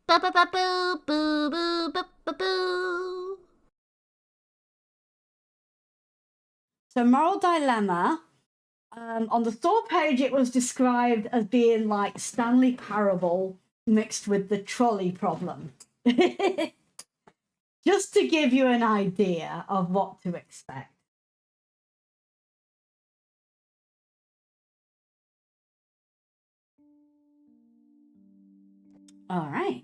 Ba-ba-ba-boo, boo, boo, ba-ba-boo. So, moral dilemma. On the store page, it was described as being like Stanley Parable mixed with the trolley problem. Just to give you an idea of what to expect. All right.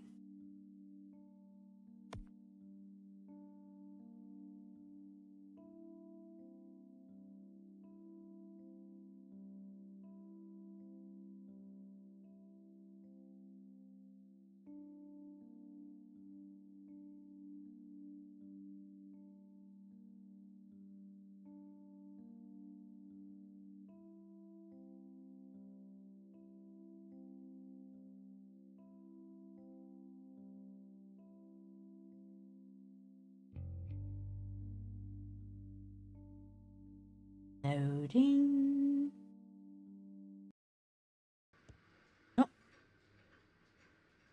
Loading. Oh.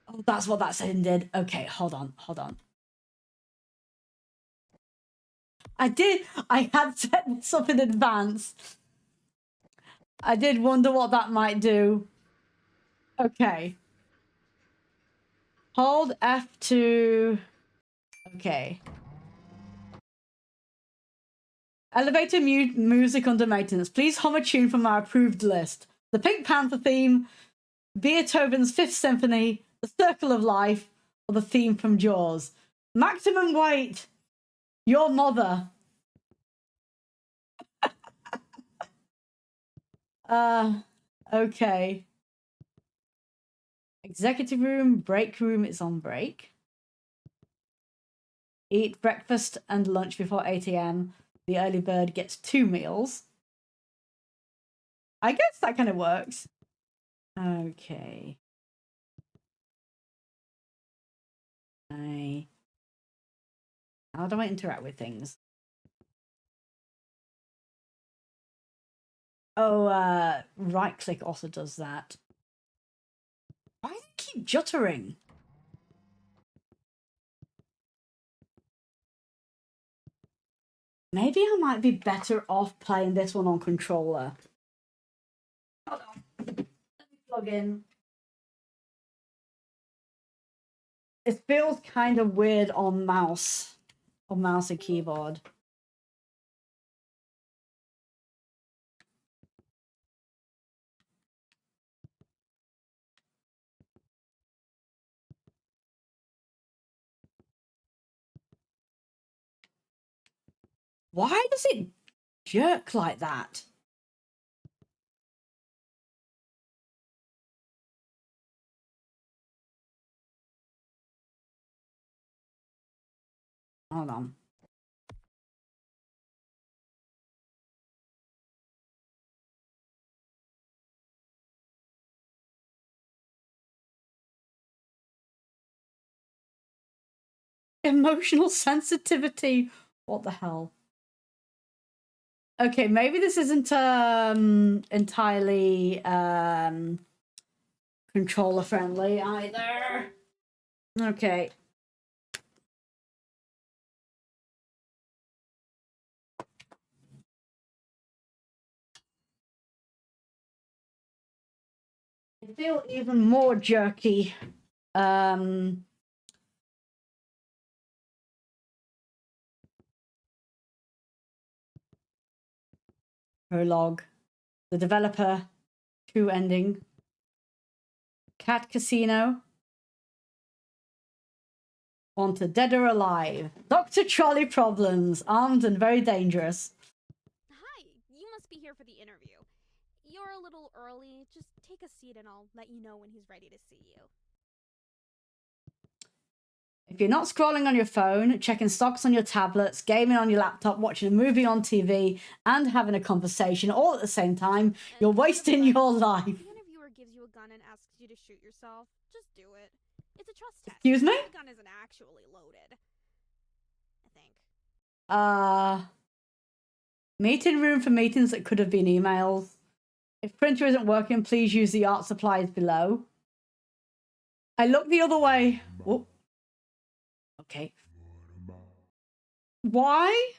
Oh, that's what that setting did. Okay, hold on. I had set this up in advance. I did wonder what that might do. Okay. Hold F2. Okay. Elevator music under maintenance. Please hum a tune from our approved list. The Pink Panther theme, Beethoven's Fifth Symphony, The Circle of Life, or the theme from Jaws. Maximum weight. Your mother. Okay. Executive room, break room is on break. Eat breakfast and lunch before 8 a.m. The early bird gets 2 meals. I guess that kind of works. Okay. How do I interact with things? Oh, right click also does that. Why do they keep juttering? Maybe I might be better off playing this one on controller. Hold on. Let me plug in. It feels kind of weird on mouse and keyboard. Why does it jerk like that? Hold on. Emotional sensitivity. What the hell? Okay, maybe this isn't entirely controller friendly either. Okay. I feel even more jerky. Prologue. The developer. True ending. Cat Casino. Wanted dead or alive. Dr. Trolley Problems. Armed and very dangerous. Hi, you must be here for the interview. You're a little early. Just take a seat and I'll let you know when he's ready to see you. If you're not scrolling on your phone, checking stocks on your tablets, gaming on your laptop, watching a movie on TV, and having a conversation all at the same time, you're wasting your life. If the interviewer gives you a gun and asks you to shoot yourself, just do it. It's a trust test. Excuse me? The gun isn't actually loaded. I think. Meeting room for meetings that could have been emails. If printer isn't working, please use the art supplies below. I look the other way. Oh. Okay. Why?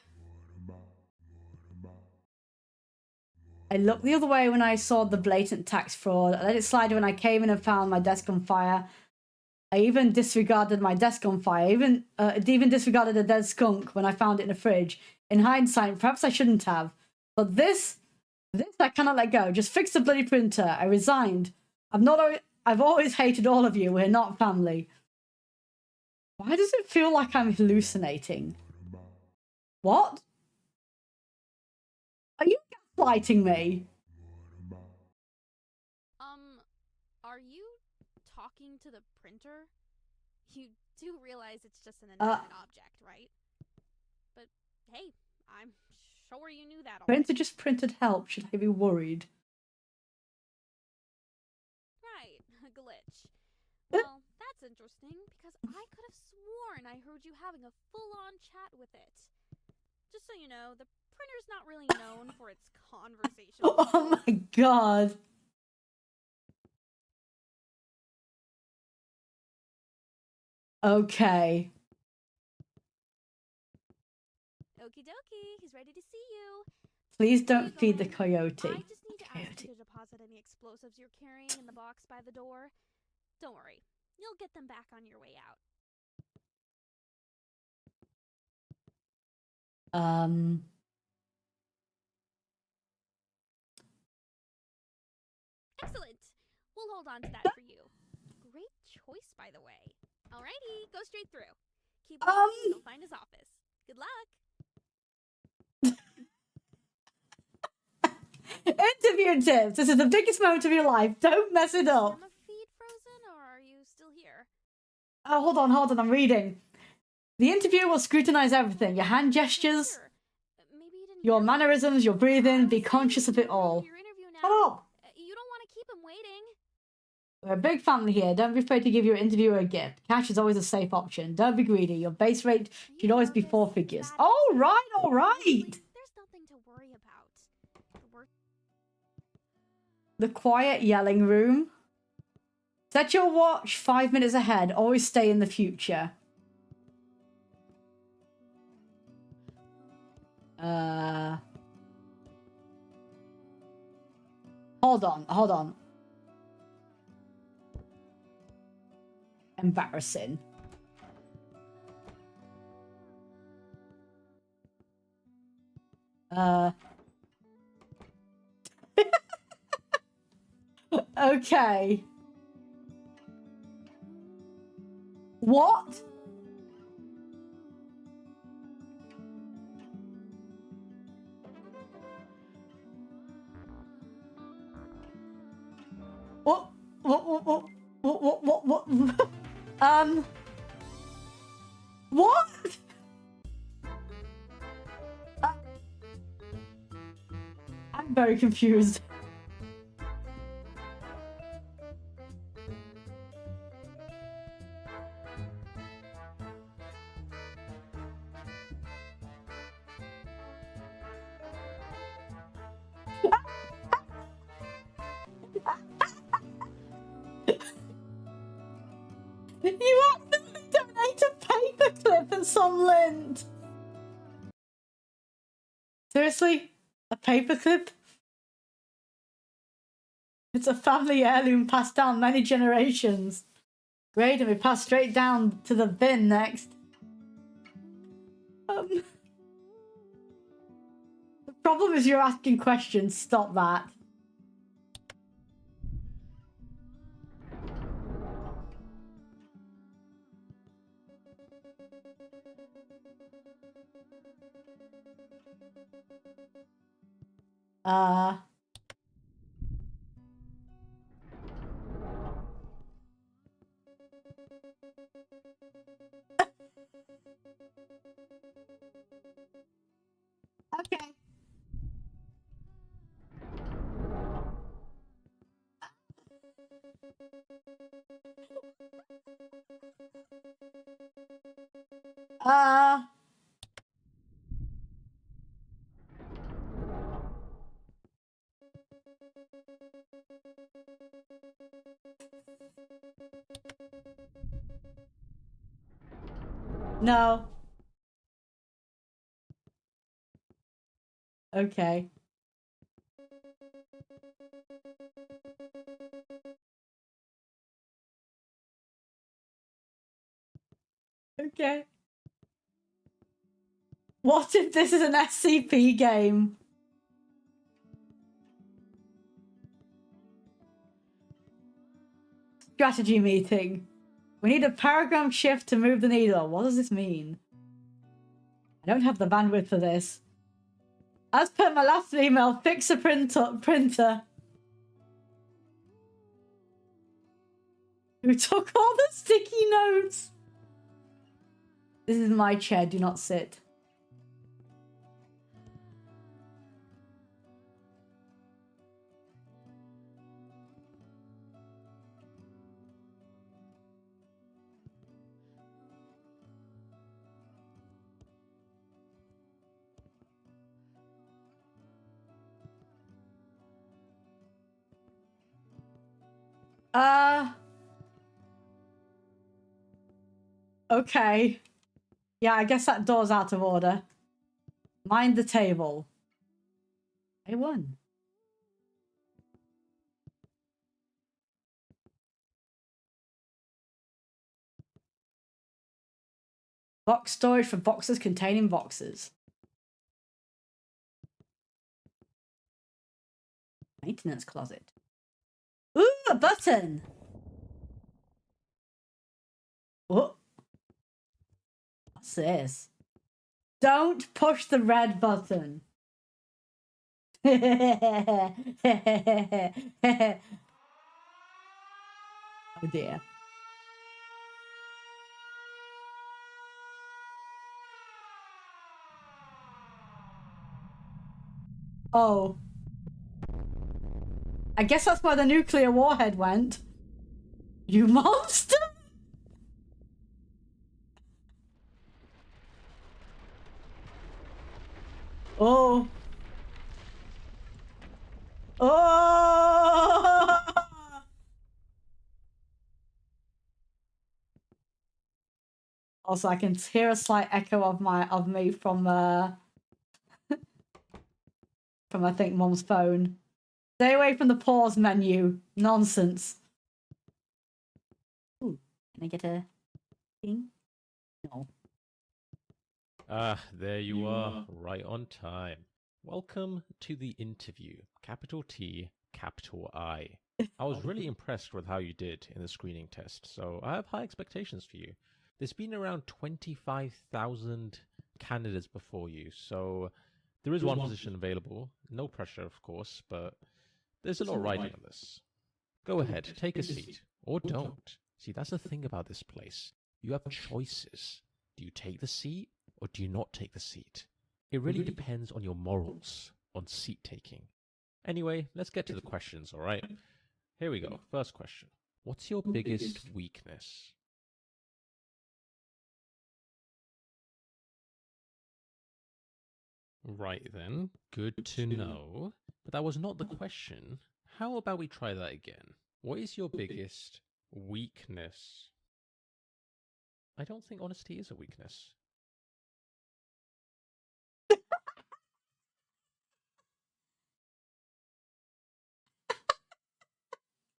I looked the other way when I saw the blatant tax fraud. I let it slide when I came in and found my desk on fire. I even disregarded my desk on fire. It even disregarded a dead skunk when I found it in the fridge. In hindsight, perhaps I shouldn't have. But this I cannot let go. Just fix the bloody printer. I resigned. I've always hated all of you. We're not family. Why does it feel like I'm hallucinating? What? Are you gaslighting me? Are you talking to the printer? You do realize it's just an inanimate object, right? But hey, I'm sure you knew that already. Printer just printed help. Should I be worried? Right, a glitch. Well, that's interesting, because I could have sworn I heard you having a full-on chat with it. Just so you know, the printer's not really known for its conversation. Oh my god. Okay. Okie dokie, he's ready to see you. Please don't feed the coyote. I just need to ask you to deposit any explosives you're carrying in the box by the door. Don't worry, you'll get them back on your way out. Excellent! We'll hold on to that for you. Great choice, by the way. Alrighty, go straight through. Keep walking, you'll find his office. Good luck! Interview tips. This is the biggest moment of your life. Don't mess it up. Is my feed frozen, or are you still here? Oh, hold on. I'm reading. The interview will scrutinize everything. Your hand gestures, your mannerisms, your breathing. Be conscious of it all. Shut up. You don't want to keep him waiting. We're a big family here. Don't be afraid to give your interviewer a gift. Cash is always a safe option. Don't be greedy. Your base rate should always be 4 figures. All right. There's nothing to worry about. The quiet yelling room. Set your watch 5 minutes ahead. Always stay in the future. Hold on. Embarrassing. Okay. What? What? What? What? I'm very confused. You accidentally donate a paperclip and some lint. Seriously? A paperclip? It's a family heirloom passed down many generations. Great, and we pass straight down to the bin next. The problem is you're asking questions. Stop that. Okay. No. Okay. Okay. What if this is an SCP game? Strategy meeting. We need a paragram shift to move the needle. What does this mean? I don't have the bandwidth for this. As per my last email, fix a printer. Who took all the sticky notes? This is my chair, do not sit. Okay. Yeah, I guess that door's out of order. Mind the table. I won. Box storage for boxes containing boxes. Maintenance closet. Ooh, a button! What? What's this? Don't push the red button. Oh dear. Oh. I guess that's where the nuclear warhead went. You monster! Oh. Oh! Also, I can hear a slight echo of me from from I think Mom's phone. Stay away from the pause menu. Nonsense. Ooh, can I get a thing? No. Ah, there you are, right on time. Welcome to the interview. Capital T, capital I. I was really impressed with how you did in the screening test, so I have high expectations for you. There's been around 25,000 candidates before you, so there is one position available. No pressure, of course, but there's a lot riding on this. Go ahead, take a seat. Or don't. See, that's the thing about this place. You have choices. Do you take the seat or do you not take the seat? It really depends on your morals on seat taking. Anyway, let's get to the questions, alright? Here we go. First question. What's your biggest weakness? Right then, good to know. But that was not the question. How about we try that again? What is your biggest weakness? I don't think honesty is a weakness.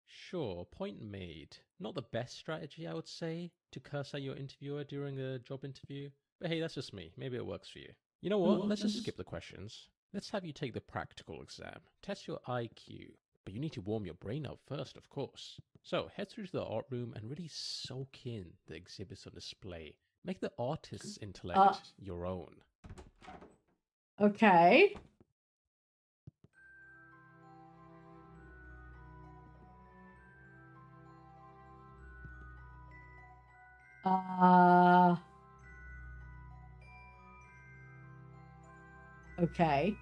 Sure, point made. Not the best strategy, I would say, to curse at your interviewer during a job interview. But hey, that's just me. Maybe it works for you. You know what? Let's just skip the questions. Let's have you take the practical exam. Test your IQ. But you need to warm your brain up first, of course. So head through to the art room and really soak in the exhibits on display. Make the artist's intellect your own. Okay. Okay.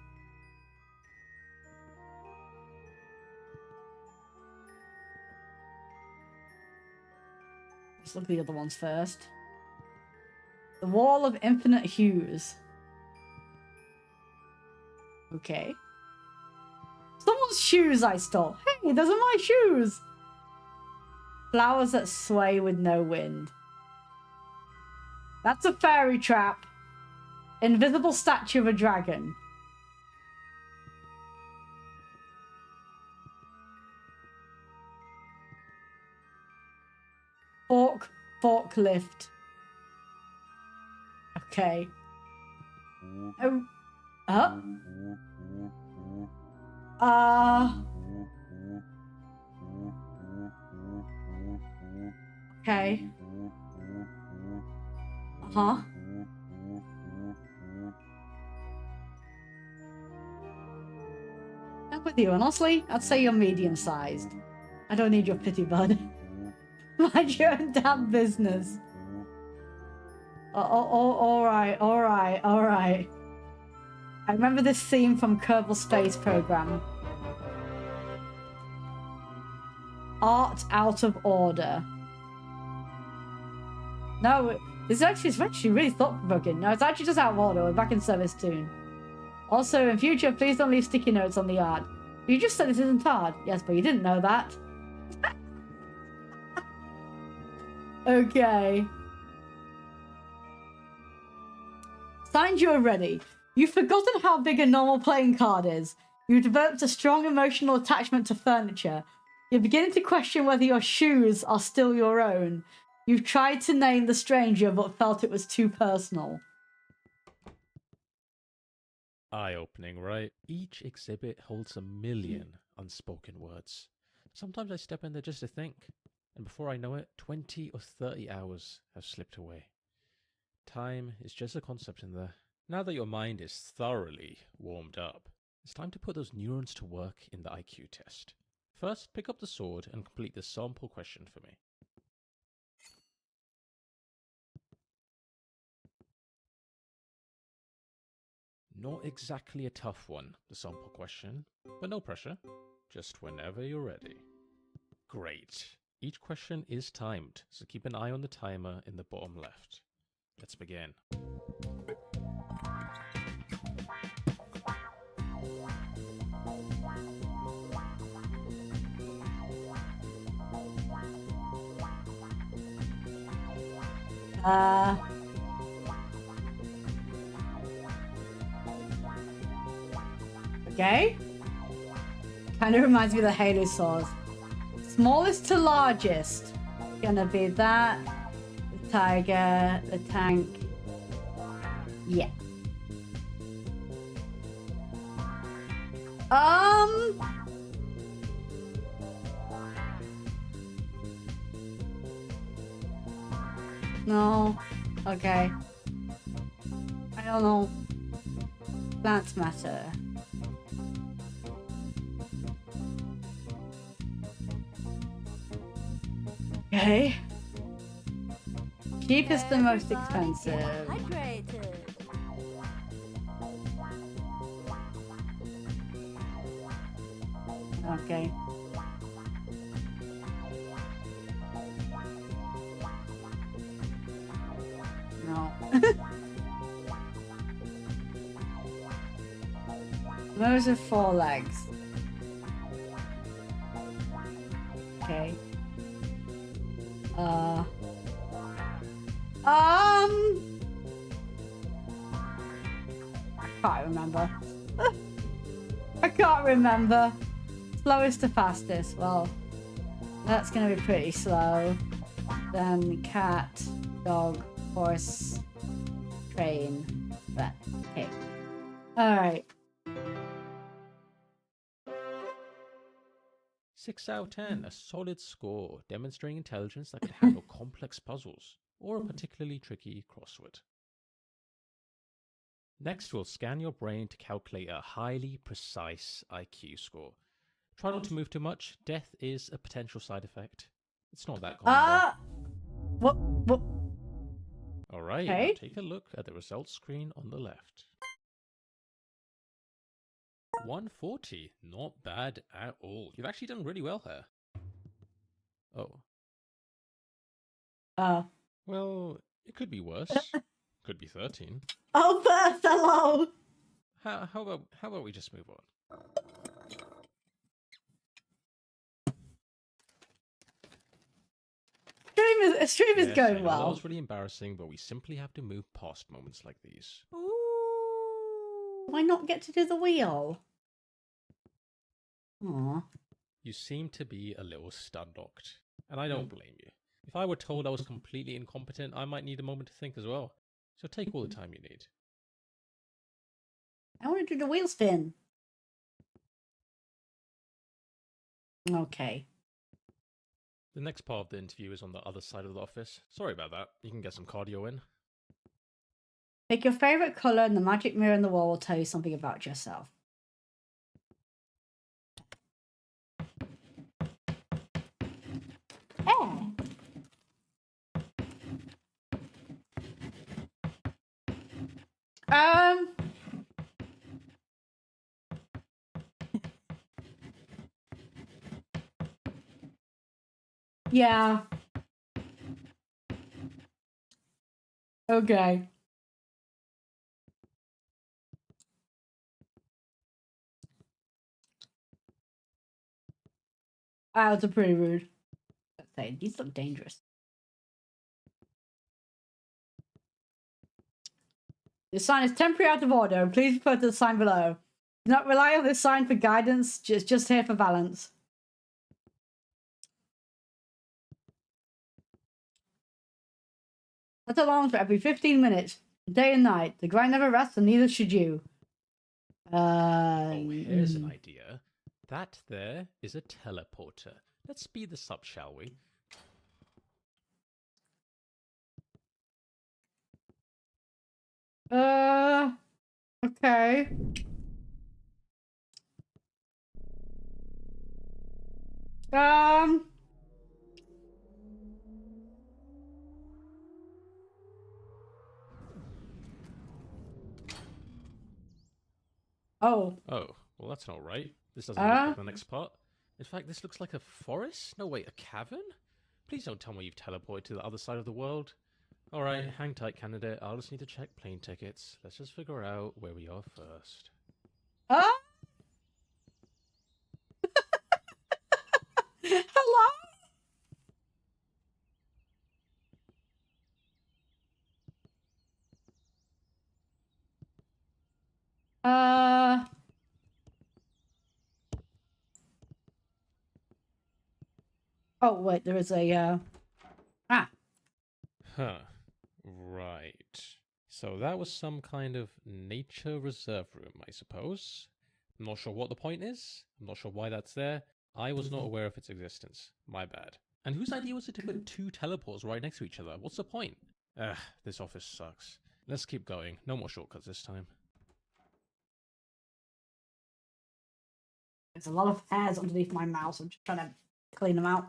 Let's look at the other ones first. The Wall of Infinite Hues. Okay. Someone's shoes I stole. Hey, those are my shoes! Flowers that sway with no wind. That's a fairy trap. Invisible statue of a dragon. Forklift. Okay. Oh. Okay. Uh-huh. I'm with you, honestly. I'd say you're medium-sized. I don't need your pity, bud. Mind your own damn business. Alright. I remember this scene from Kerbal Space Program. Art out of order. No, it's actually really thought-provoking. No, it's actually just out of order. We're back in service soon. Also, in future, please don't leave sticky notes on the art. You just said it isn't hard. Yes, but you didn't know that. Okay. Signed, you are ready. You've forgotten how big a normal playing card is. You've developed a strong emotional attachment to furniture. You're beginning to question whether your shoes are still your own. You've tried to name the stranger, but felt it was too personal. Eye-opening, right? Each exhibit holds a million unspoken words. Sometimes I step in there just to think, and before I know it, 20 or 30 hours have slipped away. Time is just a concept in there. Now that your mind is thoroughly warmed up, it's time to put those neurons to work in the IQ test. First, pick up the sword and complete the sample question for me. Not exactly a tough one, the sample question, but no pressure. Just whenever you're ready. Great. Each question is timed, so keep an eye on the timer in the bottom left. Let's begin. Okay. Kind of reminds me of the Halo saws. Smallest to largest. Gonna be that. The tiger, the tank. Yeah. No. Okay. I don't know. Plants matter. Okay. Cheapest and most expensive. Okay. No. Those are 4 legs. Okay. I can't remember. I can't remember. Slowest to fastest. Well, that's gonna be pretty slow. Then cat, dog, horse, train, rat. Okay. Alright. 6 out of 10, a solid score, demonstrating intelligence that can handle complex puzzles or a particularly tricky crossword. Next, we'll scan your brain to calculate a highly precise IQ score. Try not to move too much. Death is a potential side effect. It's not that common. What? Alright, Okay. now take a look at the results screen on the left. 140, not bad at all. You've actually done really well here. Oh. Well, it could be worse. Could be 13. Oh, first, hello. How about we just move on? Stream is Yes, I going know that well. was really embarrassing, but we simply have to move past moments like these. Do I not get to do the wheel? Aw. You seem to be a little stun-locked, and I don't blame you. If I were told I was completely incompetent, I might need a moment to think as well. So take all the time you need. I want to do the wheel spin. Okay. The next part of the interview is on the other side of the office. Sorry about that. You can get some cardio in. Pick your favorite color, and the magic mirror on the wall will tell you something about yourself. Oh. Yeah. Okay. That was pretty rude. These look dangerous. This sign is temporarily out of order. Please refer to the sign below. Do not rely on this sign for guidance. Just here for balance. Set alarms for every 15 minutes, day and night. The grind never rests, and neither should you. Oh, here's an idea. That there is a teleporter. Let's speed this up, shall we? Okay. Oh. Oh, well that's not right. This doesn't look like the next part. In fact, this looks like a forest? No, wait, a cavern? Please don't tell me you've teleported to the other side of the world. Alright, hang tight, candidate. I'll just need to check plane tickets. Let's just figure out where we are first. Hello? Oh, wait, there is a, Huh. Right. So that was some kind of nature reserve room, I suppose. I'm not sure what the point is. I'm not sure why that's there. I was not aware of its existence. My bad. And whose idea was it to put two teleports right next to each other? What's the point? Ugh, this office sucks. Let's keep going. No more shortcuts this time. There's a lot of hairs underneath my mouse. I'm just trying to clean them out.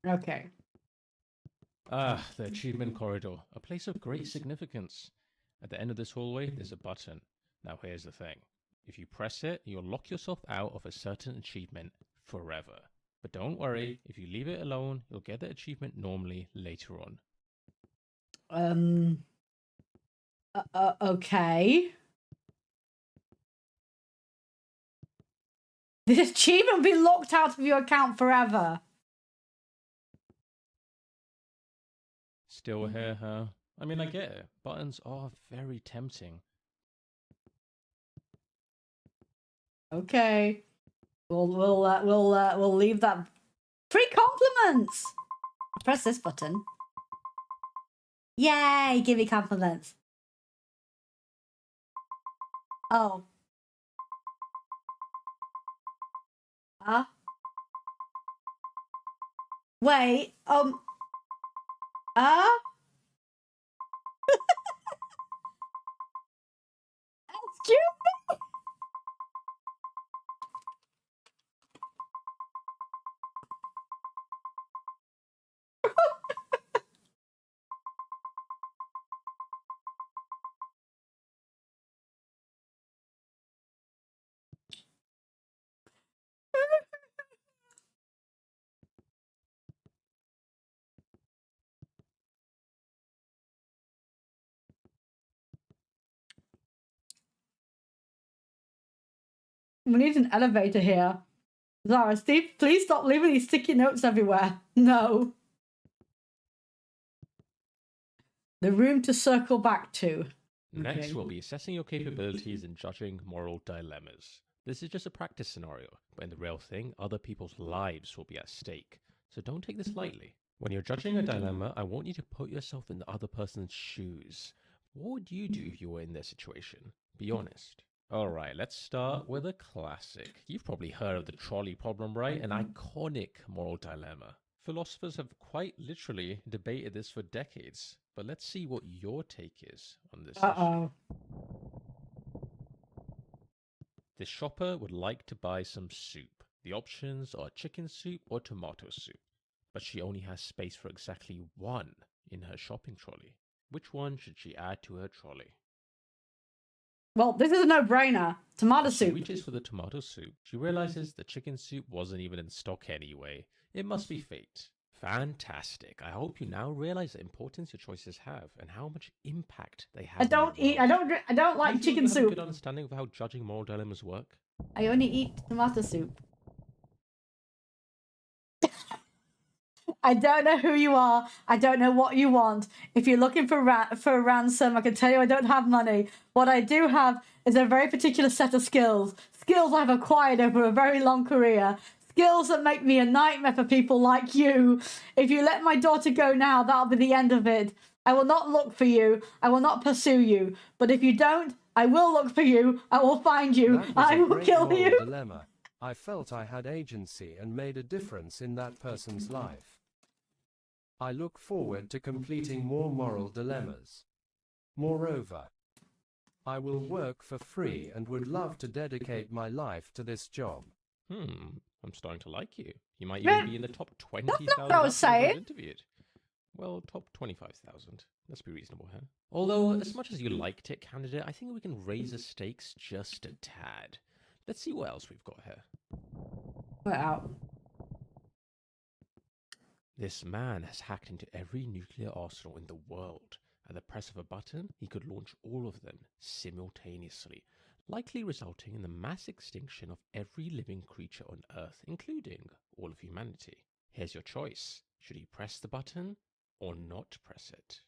Okay. Ah, the achievement corridor. A place of great significance. At the end of this hallway, there's a button. Now here's the thing. If you press it, you'll lock yourself out of a certain achievement forever. But don't worry, if you leave it alone, you'll get the achievement normally later on. Okay. This achievement will be locked out of your account forever. Still here, huh? I mean, I get it. Buttons are very tempting. Okay. We'll leave that. Free compliments. Press this button. Yay! Give me compliments. Oh. Wait. Excuse me. We need an elevator here. Zara, Steve, please stop leaving these sticky notes everywhere. No. The room to circle back to. Next, Okay. we'll be assessing your capabilities in judging moral dilemmas. This is just a practice scenario, but in the real thing, other people's lives will be at stake. So don't take this lightly. When you're judging a dilemma, I want you to put yourself in the other person's shoes. What would you do if you were in their situation? Be honest. Alright, let's start with a classic. You've probably heard of the trolley problem, right? An iconic moral dilemma. Philosophers have quite literally debated this for decades, but let's see what your take is on this issue. The shopper would like to buy some soup. The options are chicken soup or tomato soup, but she only has space for exactly one in her shopping trolley. Which one should she add to her trolley? Well, this is a no-brainer. Tomato As she soup. reaches for the tomato soup, she realizes the chicken soup wasn't even in stock anyway. It must be fate. Fantastic. I hope you now realize the importance your choices have and how much impact they have. I don't eat. I don't like chicken You have a soup. good understanding of how judging moral dilemmas work? I only eat tomato soup. I don't know who you are. I don't know what you want. If you're looking for a ransom, I can tell you I don't have money. What I do have is a very particular set of skills. Skills I've acquired over a very long career. Skills that make me a nightmare for people like you. If you let my daughter go now, that'll be the end of it. I will not look for you. I will not pursue you. But if you don't, I will look for you. I will find you. That was I a will great kill moral you. dilemma. I felt I had agency and made a difference in that person's life. I look forward to completing more moral dilemmas. Moreover, I will work for free and would love to dedicate my life to this job. I'm starting to like you. You might even be in the top 20,000 That's not what I was applicants saying. I've interviewed. Well, top 25,000. Let's be reasonable here. Although, as much as you liked it, candidate, I think we can raise the stakes just a tad. Let's see what else we've got here. We're out. This man has hacked into every nuclear arsenal in the world. At the press of a button, he could launch all of them simultaneously, likely resulting in the mass extinction of every living creature on Earth, including all of humanity. Here's your choice. Should he press the button or not press it?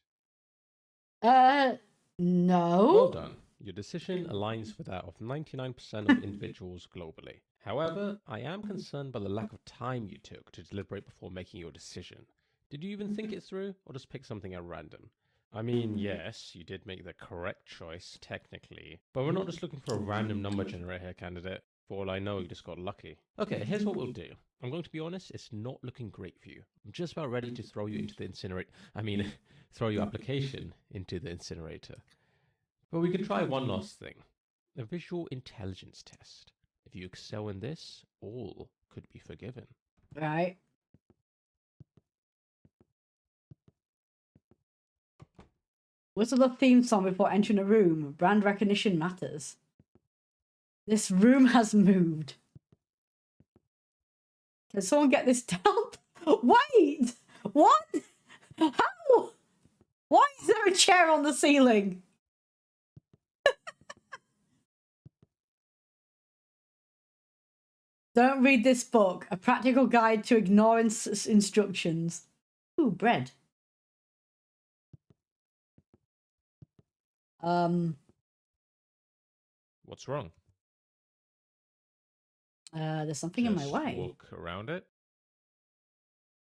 No. Well done. Your decision aligns with that of 99% of individuals globally. However, I am concerned by the lack of time you took to deliberate before making your decision. Did you even think it through, or just pick something at random? I mean, yes, you did make the correct choice, technically, but we're not just looking for a random number generator here, candidate. For all I know, you just got lucky. Okay, here's what we'll do. I'm going to be honest, it's not looking great for you. I'm just about ready to throw you into the incinerator. Throw your application into the incinerator. But we could try one last thing. A visual intelligence test. If you excel in this, all could be forgiven. Right. Whistle the theme song before entering a room. Brand recognition matters. This room has moved. Can someone get this down? Wait! What? How? Why is there a chair on the ceiling? Don't read this book. A practical guide to ignore instructions. Ooh, bread. What's wrong? There's something in my Just way. walk around it.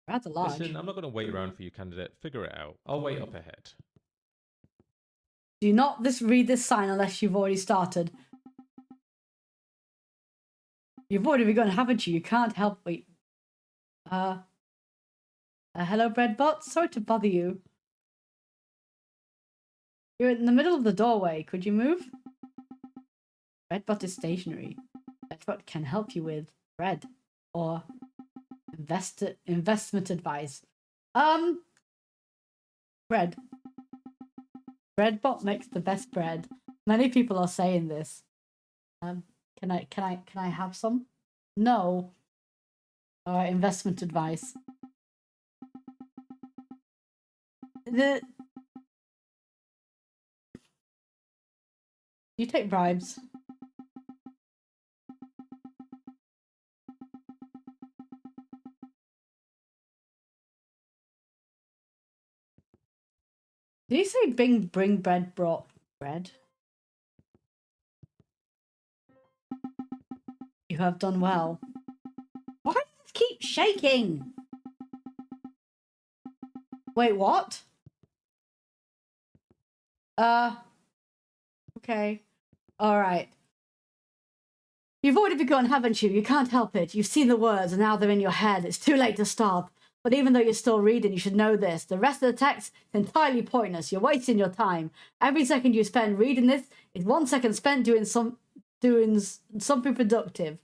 Rather large. Listen, I'm not going to wait around for you, candidate. Figure it out. I'll wait up ahead. Do not read this sign unless you've already started. You've already begun, haven't you? You can't help. Wait. Hello, Breadbot. Sorry to bother you. You're in the middle of the doorway. Could you move? Breadbot is stationary. Breadbot can help you with bread or investment advice. Bread. Breadbot makes the best bread. Many people are saying this. Can I have some? No. All right, investment advice. You take bribes. Did he say bring bread brought bread? You have done well. Why does this keep shaking? Wait, what? Okay. Alright. You've already begun, haven't you? You can't help it. You've seen the words and now they're in your head. It's too late to stop. But even though you're still reading, you should know this. The rest of the text is entirely pointless. You're wasting your time. Every second you spend reading this is 1 second spent doing something productive.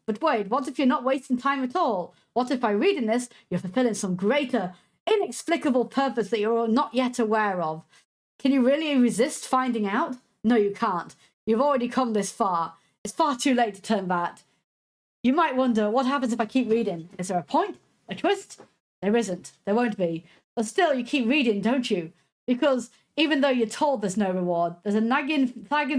But wait, what if you're not wasting time at all? What if by reading this, you're fulfilling some greater, inexplicable purpose that you're not yet aware of? Can you really resist finding out? No, you can't. You've already come this far. It's far too late to turn back. You might wonder, what happens if I keep reading? Is there a point? A twist? There isn't. There won't be. But still, you keep reading, don't you? Because even though you're told there's no reward, there's a nagging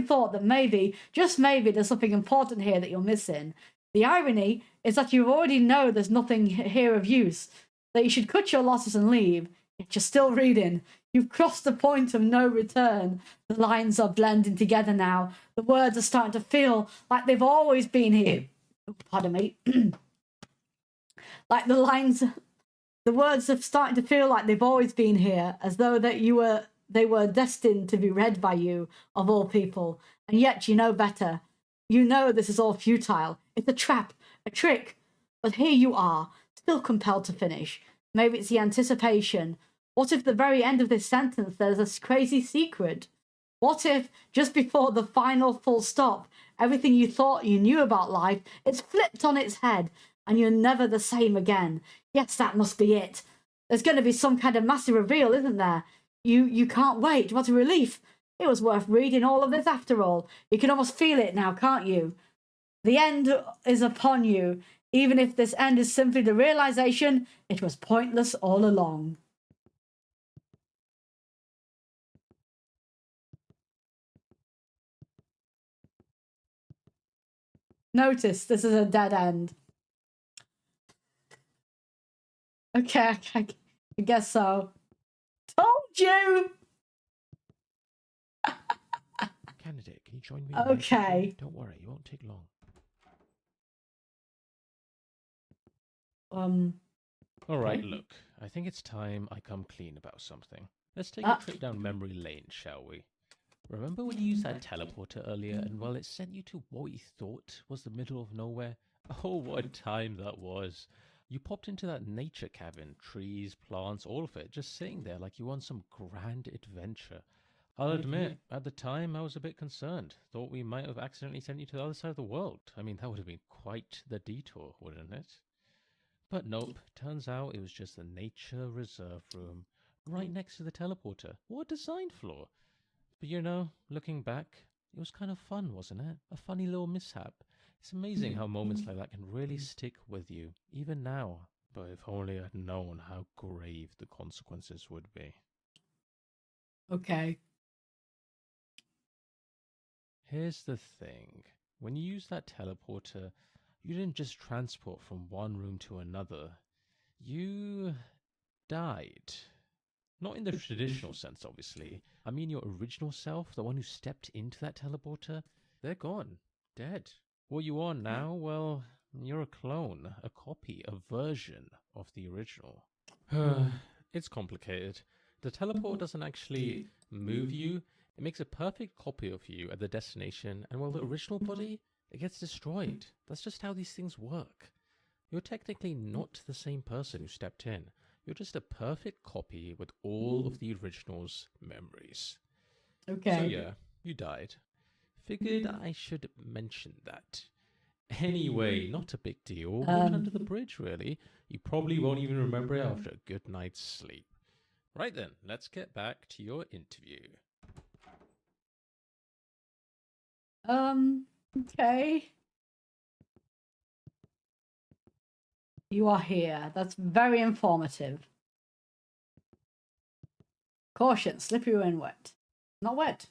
thought that maybe, just maybe, there's something important here that you're missing. The irony is that you already know there's nothing here of use, that you should cut your losses and leave, yet you're still reading. You've crossed the point of no return. The lines are blending together now. The words are starting to feel like they've always been here. Oh, pardon me. Like the words are starting to feel like they've always been here, as though that they were destined to be read by you, of all people. And yet you know better. You know this is all futile. It's a trap, a trick. But here you are, still compelled to finish. Maybe it's the anticipation. What if the very end of this sentence there's a crazy secret? What if, just before the final full stop, everything you thought you knew about life is flipped on its head and you're never the same again? Yes, that must be it. There's going to be some kind of massive reveal, isn't there? You can't wait. What a relief. It was worth reading all of this after all. You can almost feel it now, can't you? The end is upon you, even if this end is simply the realization it was pointless all along. Notice, this is a dead end. Okay, I guess so. Told you! Candidate, can you join me? Okay. Don't worry, it won't take long. All right, Okay. look. I think it's time I come clean about something. Let's take a trip down memory lane, shall we? Remember when you used that teleporter earlier and, well, it sent you to what you thought was the middle of nowhere? Oh, what a time that was. You popped into that nature cabin, trees, plants, all of it, just sitting there like you were on some grand adventure. I'll admit, at the time I was a bit concerned. Thought we might have accidentally sent you to the other side of the world. I mean, that would have been quite the detour, wouldn't it? But nope, turns out it was just the nature reserve room, right next to the teleporter. What a design flaw. But you know, looking back, it was kind of fun, wasn't it? A funny little mishap. It's amazing how moments like that can really stick with you, even now. But if only I'd known how grave the consequences would be. Okay. Here's the thing. When you use that teleporter, you didn't just transport from one room to another. You died. Not in the traditional sense, obviously. I mean your original self, the one who stepped into that teleporter, they're gone. Dead. What you are now, well, you're a clone, a copy, a version of the original. It's complicated. The teleport doesn't actually move you. It makes a perfect copy of you at the destination, and while the original body, it gets destroyed. That's just how these things work. You're technically not the same person who stepped in. You're just a perfect copy with all of the original's memories. Okay. So yeah, you died. Figured I should mention that. Anyway, not a big deal. Water under the bridge, really. You probably won't even remember it after a good night's sleep. Right then, let's get back to your interview. Okay. You are here. That's very informative. Caution, slippery and wet. Not wet.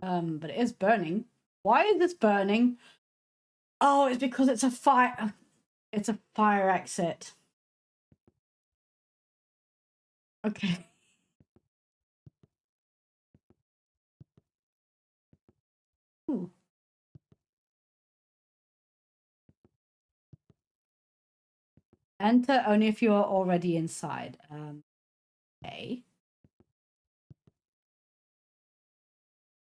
But it is burning. Why is this burning? Oh, it's because it's a fire. It's a fire exit. Okay. Enter only if you are already inside. Okay.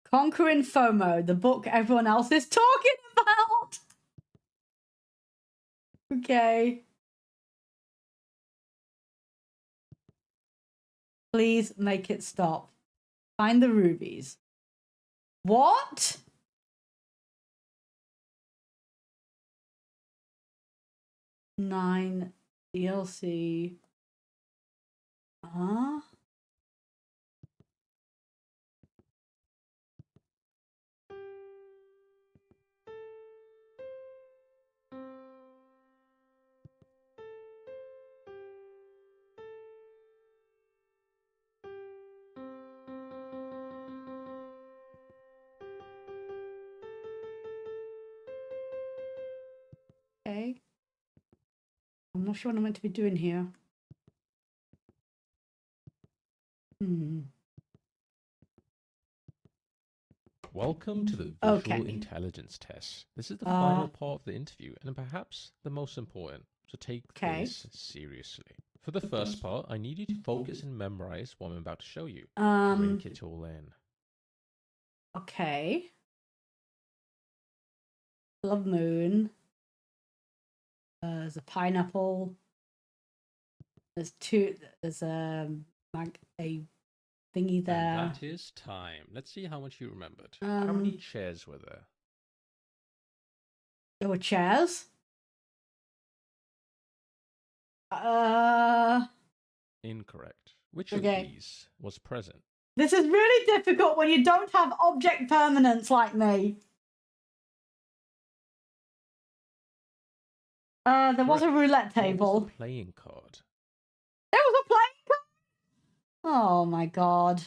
Conquering FOMO, the book everyone else is talking about. Okay. Please make it stop. Find the rubies. What? Nine DLC. Huh? Okay. I'm not sure what I'm meant to be doing here. Welcome to the Visual Okay. Intelligence Test. This is the final part of the interview, and perhaps the most important, so take this seriously. For the first part, I need you to focus and memorize what I'm about to show you. Drink it all in. Okay. Love moon. There's a pineapple. There's a thingy there. And that is time. Let's see how much you remembered. How many chairs were there? There were chairs. Incorrect. Which of these was present? This is really difficult when you don't have object permanence like me. There was a roulette table. What was the playing card? There was a playing card? Oh my god.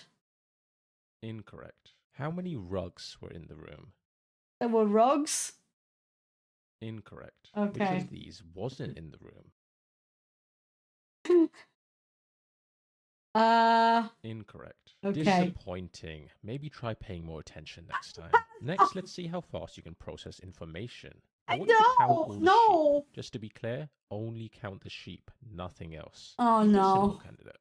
Incorrect. How many rugs were in the room? There were rugs. Incorrect. Okay. Which of these wasn't in the room? Incorrect. Okay. Disappointing. Maybe try paying more attention next time. Next, let's see how fast you can process information. I want you to count all the sheep. Just to be clear, only count the sheep, nothing else. Oh Keep it no. simple, candidate.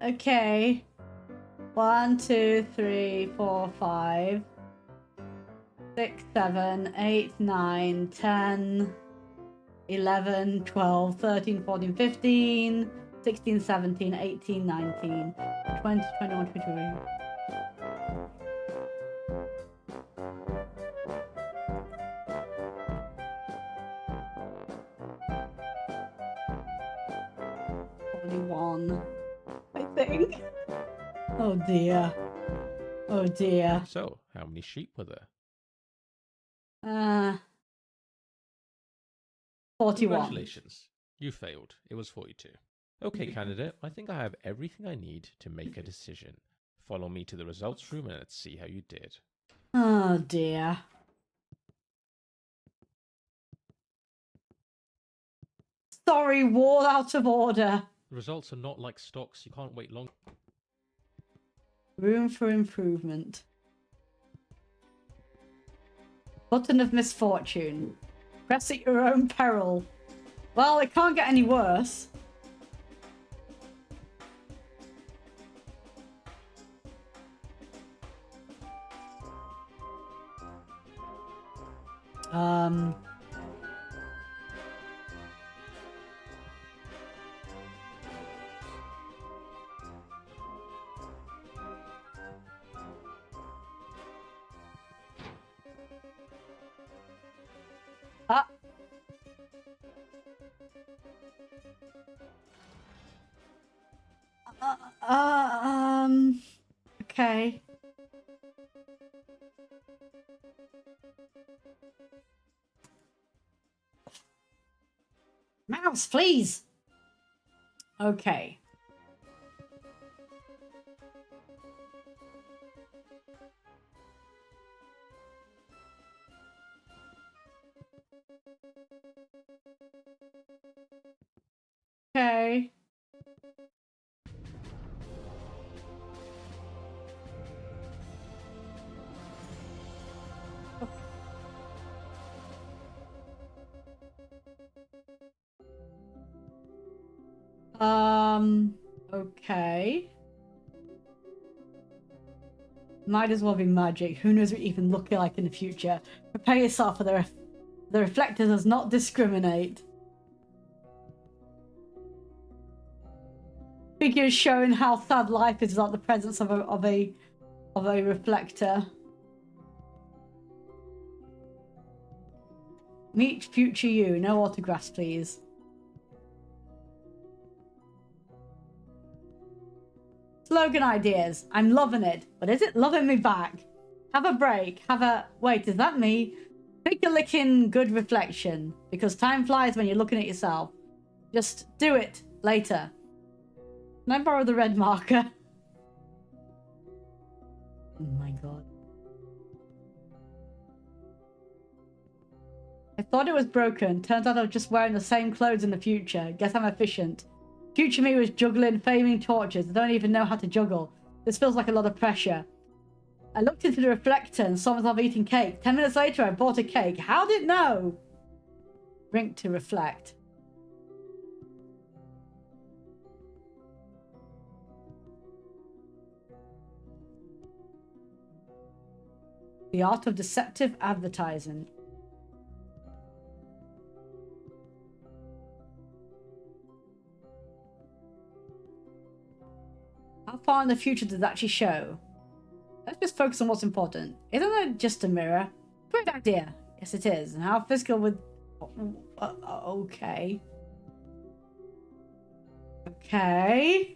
Okay. 1, 2, 3, 4, 5, 6, 7, 8, 9, 10, 11, 12, 13, 14, 15, 16, 17, 18, 19, 20, 21, 22. I think. Oh dear. Oh dear. So, how many sheep were there? 41. Congratulations. You failed. It was 42. Okay, candidate, I think I have everything I need to make a decision. Follow me to the results room and let's see how you did. Oh dear. Sorry, wall out of order. The results are not like stocks. You can't wait long. Room for improvement. Button of misfortune. Press at your own peril. Well, it can't get any worse. Okay. Mouse, please. Okay. Okay. Okay. Might as well be magic. Who knows what you can look like in the future? Prepare yourself for the reflector does not discriminate. Figures showing how sad life is without the presence of a reflector. Meet future you. No autographs, please. Slogan ideas. I'm loving it. But is it loving me back? Have a break. Wait, is that me? Pick a licking good reflection. Because time flies when you're looking at yourself. Just do it later. Can I borrow the red marker? Oh my god. I thought it was broken. Turns out I was just wearing the same clothes in the future. Guess I'm efficient. Future me was juggling flaming torches. I don't even know how to juggle. This feels like a lot of pressure. I looked into the reflector and saw myself eating cake. 10 minutes later, I bought a cake. How did it know? Drink to reflect. The art of deceptive advertising. How far in the future does it actually show? Let's just focus on what's important. Isn't it just a mirror? Great idea. Yes, it is. And how physical would... okay. Okay.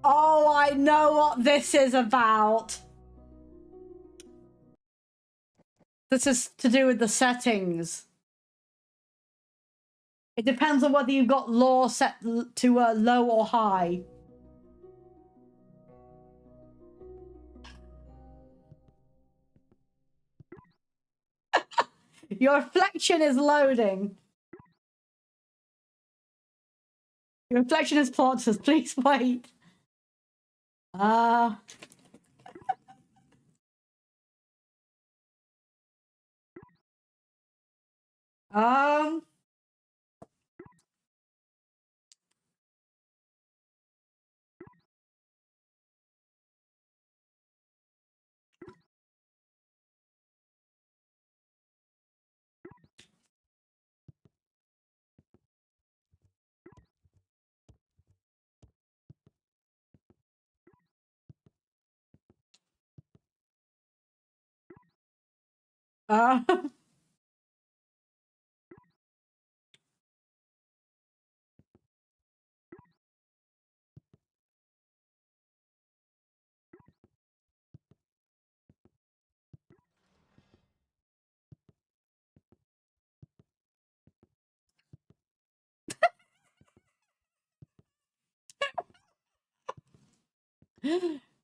Oh, I know what this is about. This is to do with the settings. It depends on whether you've got law set to low or high. Your reflection is loading. Your reflection is plotted. Please wait. Um.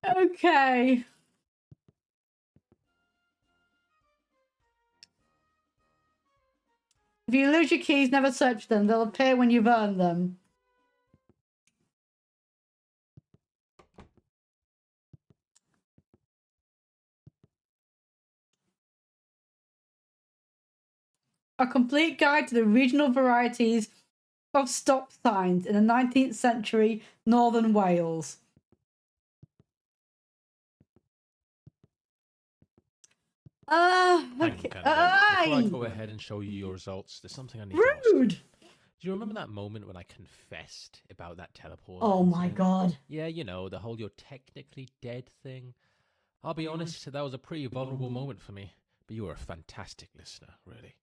Okay. If you lose your keys, never search them. They'll appear when you've earned them. A complete guide to the regional varieties of stop signs in the 19th century Northern Wales. Hang Okay. on, Candidate. Before I go ahead and show you your results, there's something I need to ask you. Rude! Do you remember that moment when I confessed about that teleport? Oh my god. Yeah, you know, the whole you're technically dead thing. I'll be honest, that was a pretty vulnerable moment for me. But you were a fantastic listener, really.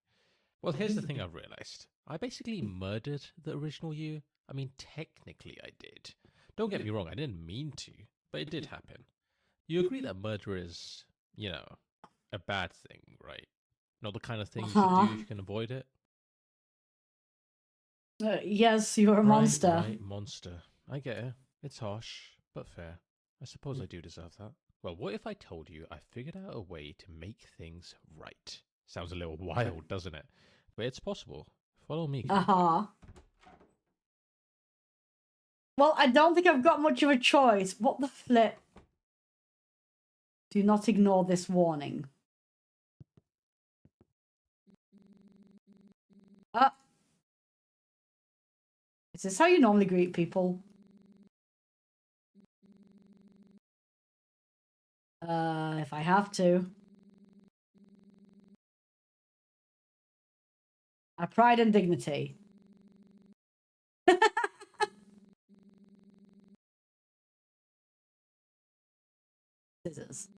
Well, here's the thing I've realized. I basically murdered the original you. I mean, technically I did. Don't get me wrong, I didn't mean to, but it did happen. You agree that murder is, you know, a bad thing, right? Not the kind of thing you should do if you can avoid it? Yes, you're a monster. Right, monster. I get it. It's harsh, but fair. I suppose I do deserve that. Well, what if I told you I figured out a way to make things right? Sounds a little wild, doesn't it? But it's possible. Follow me. Well, I don't think I've got much of a choice. What the flip? Do not ignore this warning. Is this how you normally greet people? If I have to. Our pride and dignity. Scissors.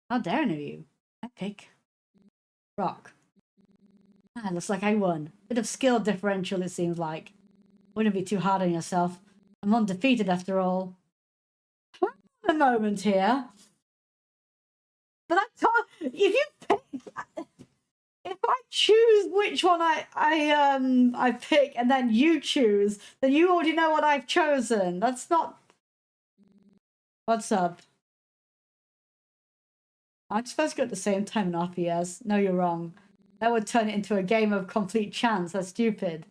How daring of you. Epic. Rock. Ah, looks like I won. Bit of skill differential, it seems like. Wouldn't be too hard on yourself. I'm undefeated after all. A moment here. But I can't. If you pick, if I choose which one I pick and then you choose, then you already know what I've chosen. That's not. What's up? Aren't you supposed to go at the same time in RPS? No, you're wrong. That would turn it into a game of complete chance. That's stupid.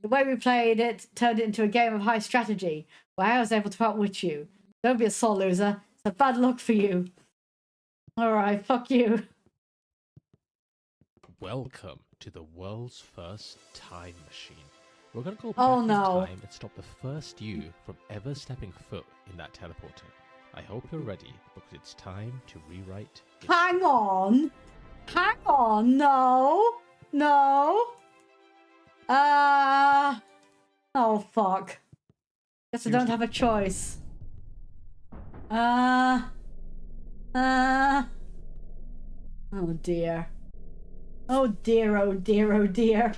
The way we played it turned it into a game of high strategy, where I was able to outwit you. Don't be a sore loser. It's a bad luck for you. Alright, fuck you. Welcome to the world's first time machine. We're going to go back Oh, in no. time and stop the first you from ever stepping foot in that teleporter. I hope you're ready, because it's time to rewrite history. Hang on. Hang on. No. No. Oh, fuck. Guess I don't have a choice. Oh, dear. Oh, dear, oh, dear, oh, dear.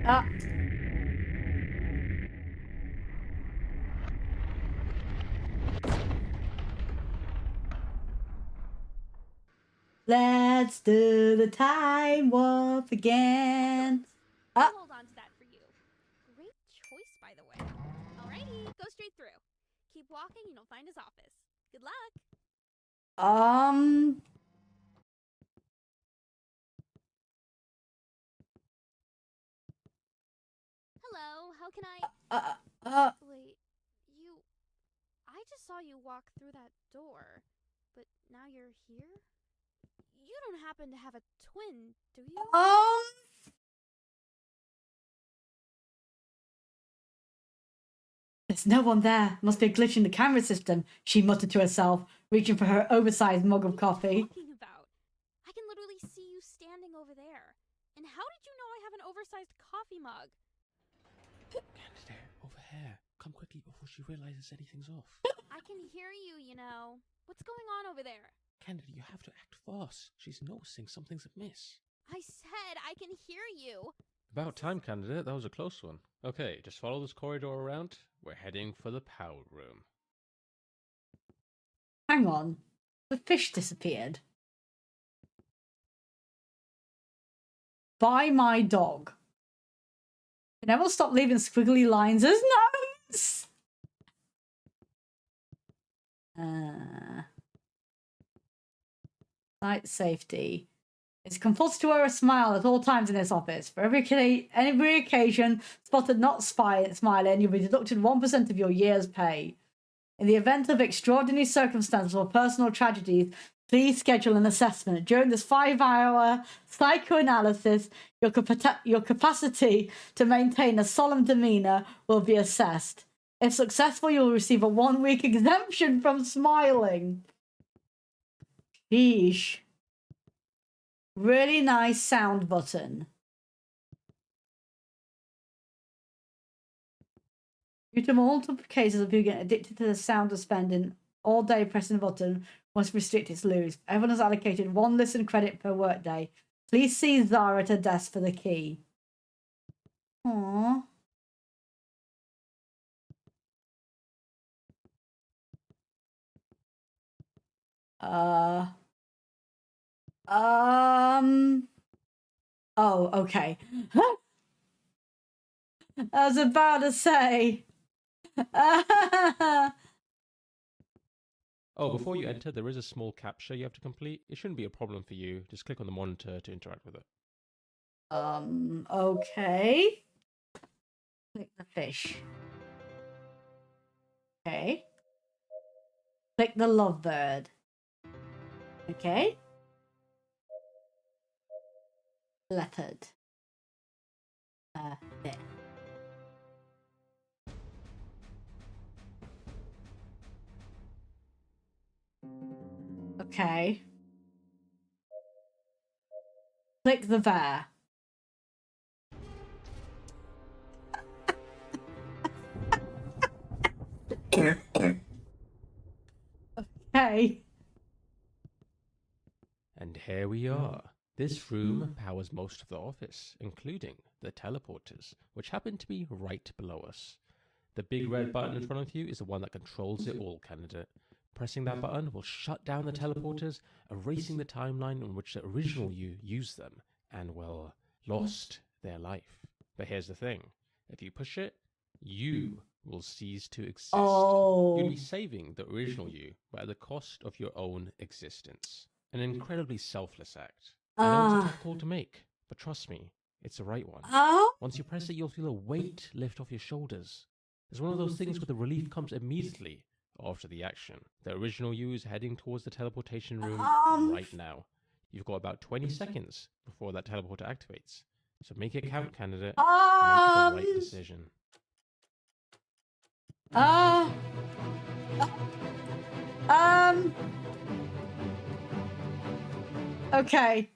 Ah. Let's do the time warp again. I'll hold on to that for you. Great choice, by the way. Alrighty, go straight through. Keep walking and you'll find his office. Good luck. Hello, how can I... Wait, you... I just saw you walk through that door, but now you're here? You don't happen to have a twin, do you? There's no one there. Must be a glitch in the camera system, she muttered to herself, reaching for her oversized mug of coffee. What are you talking about? I can literally see you standing over there. And how did you know I have an oversized coffee mug? Candida, over here. Come quickly before she realizes anything's off. I can hear you, you know. What's going on over there? Candida, you have to act fast. She's noticing something's amiss. I said I can hear you. About time, Candida. That was a close one. Okay, just follow this corridor around. We're heading for the power room. Hang on. The fish disappeared. Buy my dog. Can everyone stop leaving squiggly lines as notes? Site safety. It's compulsory to wear a smile at all times in this office. For every occasion spotted not smiling, you'll be deducted 1% of your year's pay. In the event of extraordinary circumstances or personal tragedies, please schedule an assessment. During this 5-hour psychoanalysis, your capacity to maintain a solemn demeanor will be assessed. If successful, you'll receive a 1-week exemption from smiling. Sheesh. Really nice sound button. Due to multiple cases of people getting addicted to the sound of spending all day pressing a button, must restrict its use. Everyone is allocated 1 listen credit per workday. Please see Zara at her desk for the key. Aww. Oh, okay. I was about to say. Oh, before you enter, there is a small captcha you have to complete. It shouldn't be a problem for you. Just click on the monitor to interact with it. Okay. Click the fish. Okay. Click the lovebird. Okay. Leopard. There. Okay. Click the there. Okay. And here we are. This room powers most of the office, including the teleporters, which happen to be right below us. The big red button in front of you is the one that controls it all, candidate. Pressing that button will shut down the teleporters, erasing the timeline in which the original you used them and, well, lost their life. But here's the thing. If you push it, you will cease to exist. Oh. You'll be saving the original you, but at the cost of your own existence. An incredibly selfless act. I know it's a tough call to make, but trust me, it's the right one. Once you press it, you'll feel a weight lift off your shoulders. It's one of those things where the relief comes immediately after the action. The original you is heading towards the teleportation room right now. You've got about 20 seconds before that teleporter activates. So make it count, candidate. Make the right decision. Okay.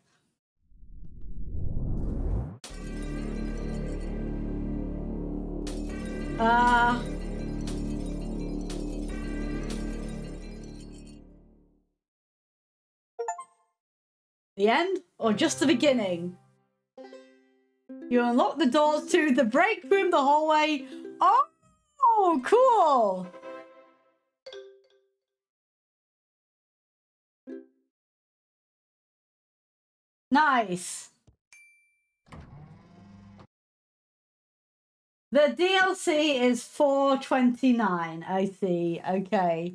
The end or just the beginning? You unlock the doors to the break room, the hallway. Oh, cool. Nice. The DLC is $4.29. I see. Okay.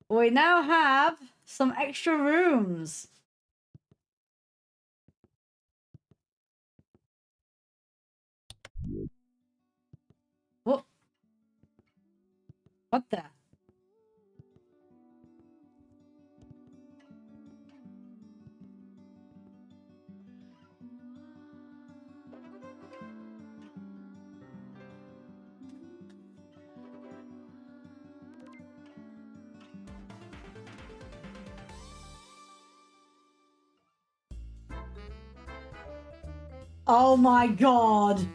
We now have some extra rooms. What? What the? Oh my god.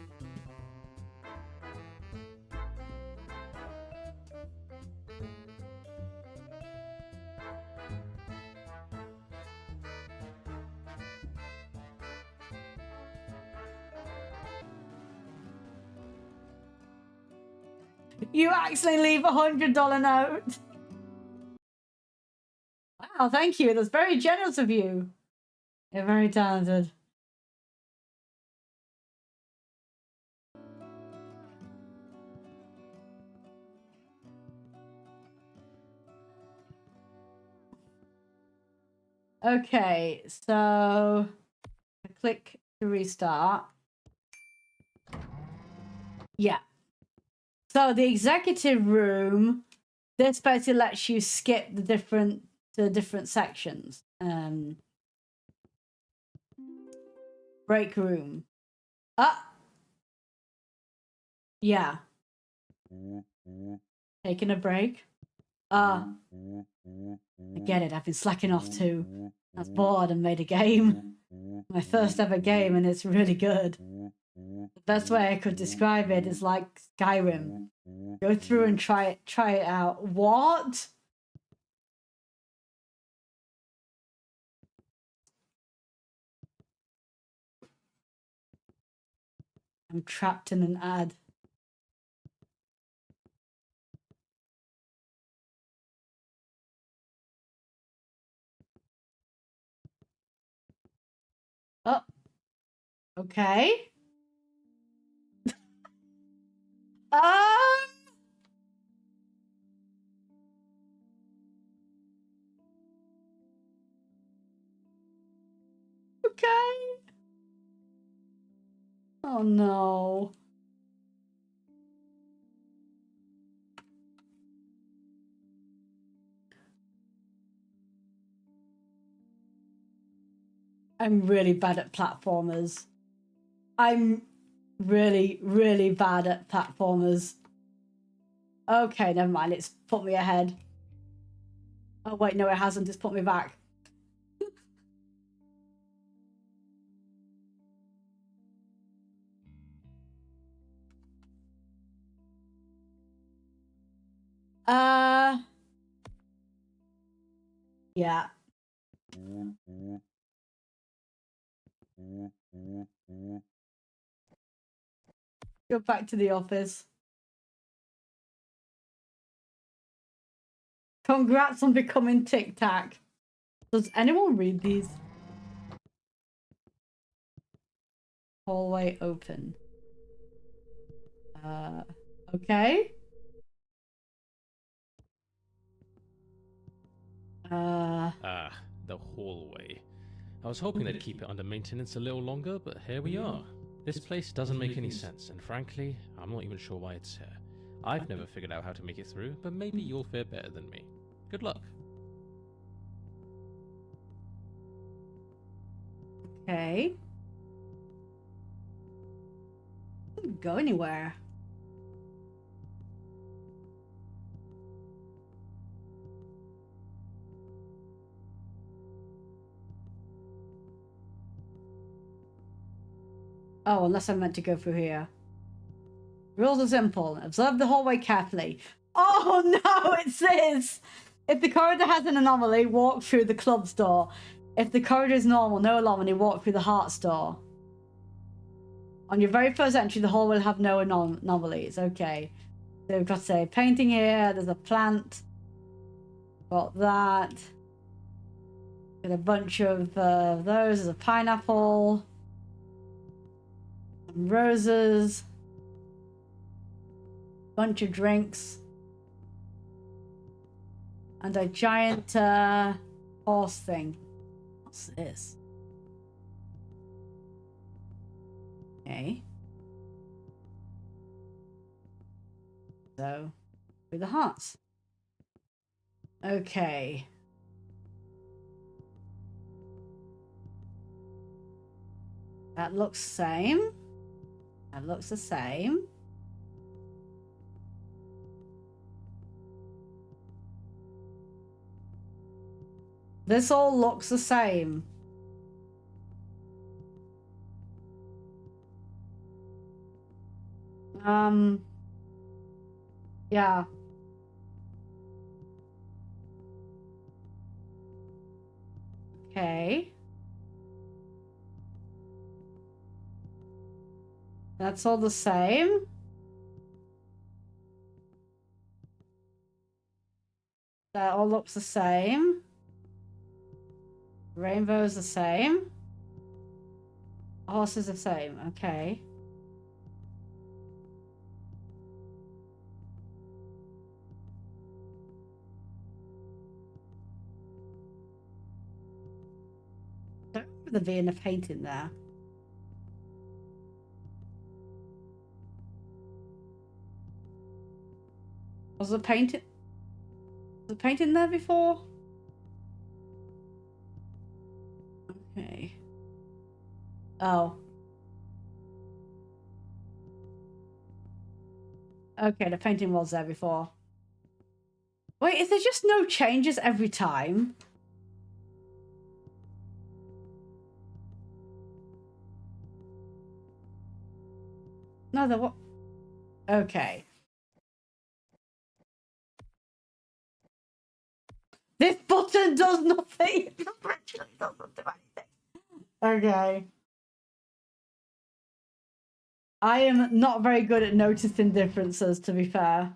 You actually leave $100 note. Wow, thank you. That's very generous of you. You're very talented. Okay, so I click to restart. Yeah. So the executive room, this basically lets you skip the different sections. Break room. Yeah. Taking a break. I get it. I've been slacking off too. I was bored and made a game. My first ever game, and it's really good. The best way I could describe it is like Skyrim. Go through and try it out. What? I'm trapped in an ad. Oh. Okay. Okay. Oh no. I'm really bad at platformers. I'm really, really bad at platformers. Okay, never mind. It's put me ahead. Oh, wait, no, it hasn't. It's put me back. Yeah. Go back to the office. Congrats on becoming Tic Tac. Does anyone read these? Hallway open. Okay. The hallway. I was hoping they'd keep it under maintenance a little longer, but here we are. This place doesn't make any sense, and frankly, I'm not even sure why it's here. I've never figured out how to make it through, but maybe you'll fare better than me. Good luck. Okay. Doesn't go anywhere. Oh, unless I'm meant to go through here. Rules are simple. Observe the hallway carefully. Oh no, it says if the corridor has an anomaly, walk through the club's door. If the corridor is normal, no anomaly, walk through the heart's door. On your very first entry, the hall will have no anomalies. Okay. So we've got, say, painting here. There's a plant. Got that. Got a bunch of those. There's a pineapple. Some roses. Bunch of drinks. And a giant horse thing. What's this? Okay. So, through the hearts. Okay. That looks the same. That looks the same. This all looks the same. Yeah. Okay. That's all the same. That all looks the same. Rainbow's the same. Horse is the same. Okay. Don't remember there being a painting there. Was the painting? Was the painting there before? Okay. Oh. Okay, the painting was there before. Wait, is there just no changes every time? No, there what? Okay. This button does nothing. It literally doesn't do anything. Okay. I am not very good at noticing differences, to be fair.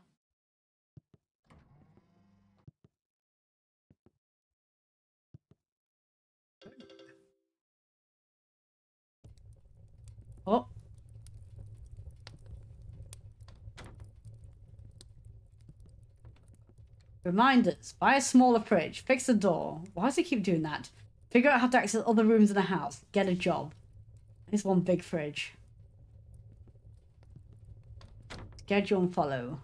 Oh. Reminders. Buy a smaller fridge. Fix the door. Why does he keep doing that? Figure out how to access other rooms in the house. Get a job. Here's one big fridge. Schedule and follow.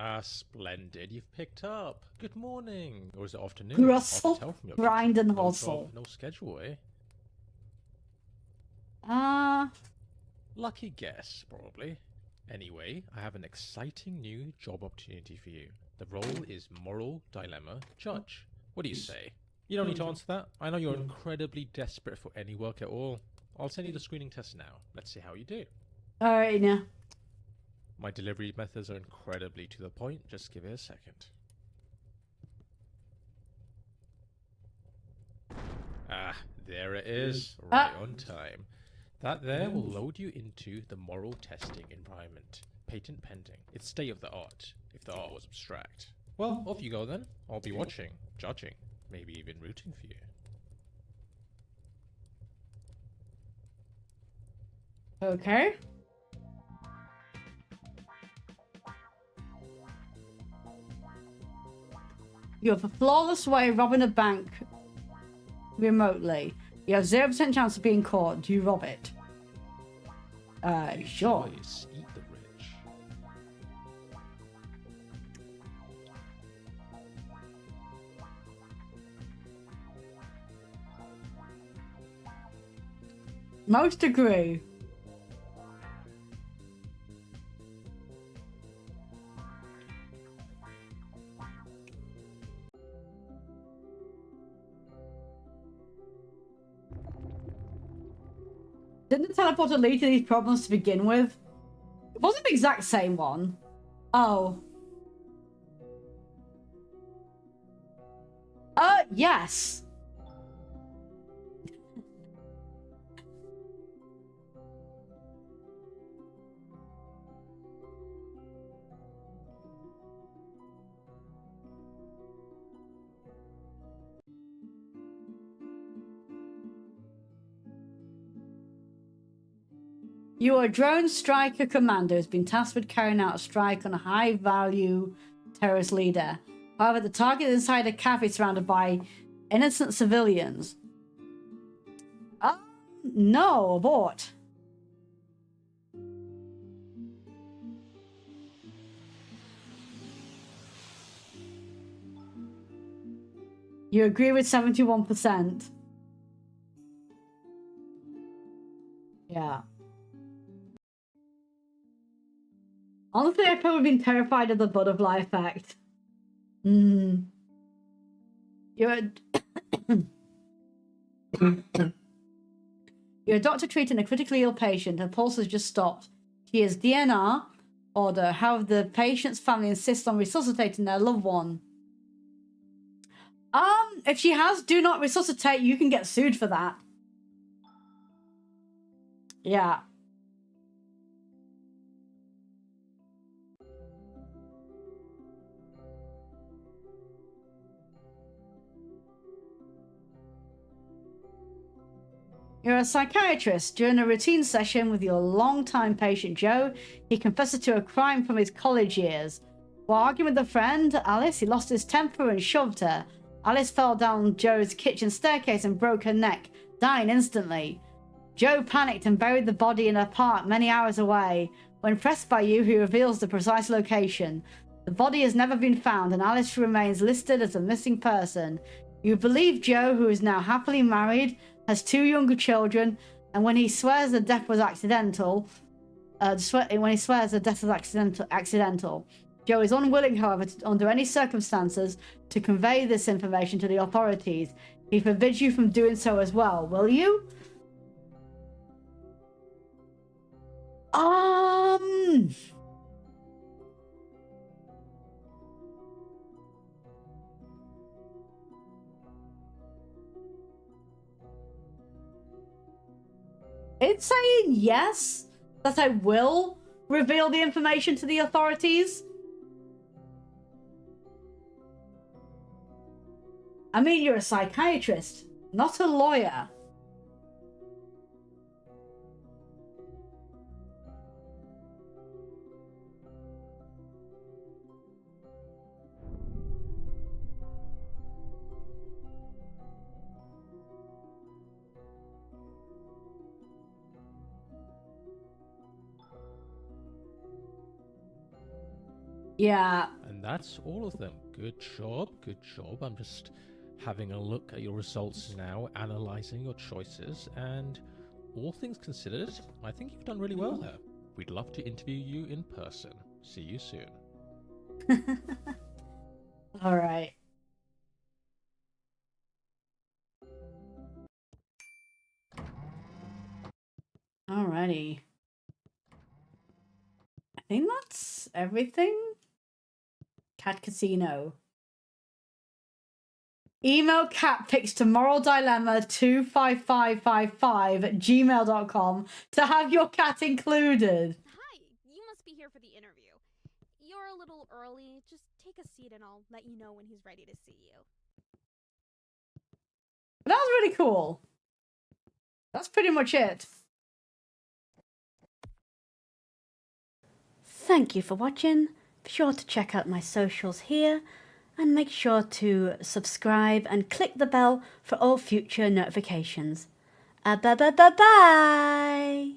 Ah, splendid. You've picked up. Good morning. Or is it afternoon? Hard to Rustle, tell from your grind, picture. and No hustle. job, no schedule, eh? Lucky guess, probably. Anyway, I have an exciting new job opportunity for you. The role is Moral Dilemma Judge. What do you say? You don't need to answer that. I know you're incredibly desperate for any work at all. I'll send you the screening test now. Let's see how you do. Alright, now. My delivery methods are incredibly to the point. Just give it a second. Ah, there it is. Right on time. That there will load you into the moral testing environment. Patent pending. It's state of the art, if the art was abstract. Well, off you go then. I'll be watching, judging, maybe even rooting for you. Okay. You have a flawless way of robbing a bank remotely. You have 0% chance of being caught. Do you rob it? Sure. Choice, eat the rich. Most agree. Didn't the teleporter lead to these problems to begin with? It wasn't the exact same one. Oh. Yes. You are a drone striker commander who's been tasked with carrying out a strike on a high-value terrorist leader. However, the target is inside a cafe surrounded by innocent civilians. No, abort. You agree with 71%. Yeah. Honestly, I've probably been terrified of the butterfly effect. You're You're a doctor treating a critically ill patient. Her pulse has just stopped. She has DNR order. However, the patient's family insists on resuscitating their loved one. If she has do not resuscitate, you can get sued for that. Yeah. You're a psychiatrist. During a routine session with your longtime patient Joe, he confesses to a crime from his college years. While arguing with a friend, Alice, he lost his temper and shoved her. Alice fell down Joe's kitchen staircase and broke her neck, dying instantly. Joe panicked and buried the body in a park many hours away. When pressed by you, he reveals the precise location. The body has never been found and Alice remains listed as a missing person. You believe Joe, who is now happily married, has 2 younger children, and when he swears the death was accidental, Joe is unwilling, however, under any circumstances, to convey this information to the authorities. He forbids you from doing so as well. Will you? It's saying yes, that I will reveal the information to the authorities. I mean, you're a psychiatrist, not a lawyer. Yeah. And that's all of them. Good job, good job. I'm just having a look at your results now, analysing your choices, and all things considered, I think you've done really well there. We'd love to interview you in person. See you soon. All right. Alrighty. I think that's everything. Cat Casino. Email cat pics to moraldilemma25555@gmail.com to have your cat included. Hi, you must be here for the interview. You're a little early. Just take a seat and I'll let you know when he's ready to see you. That was really cool. That's pretty much it. Thank you for watching. Be sure to check out my socials here and make sure to subscribe and click the bell for all future notifications. Bye.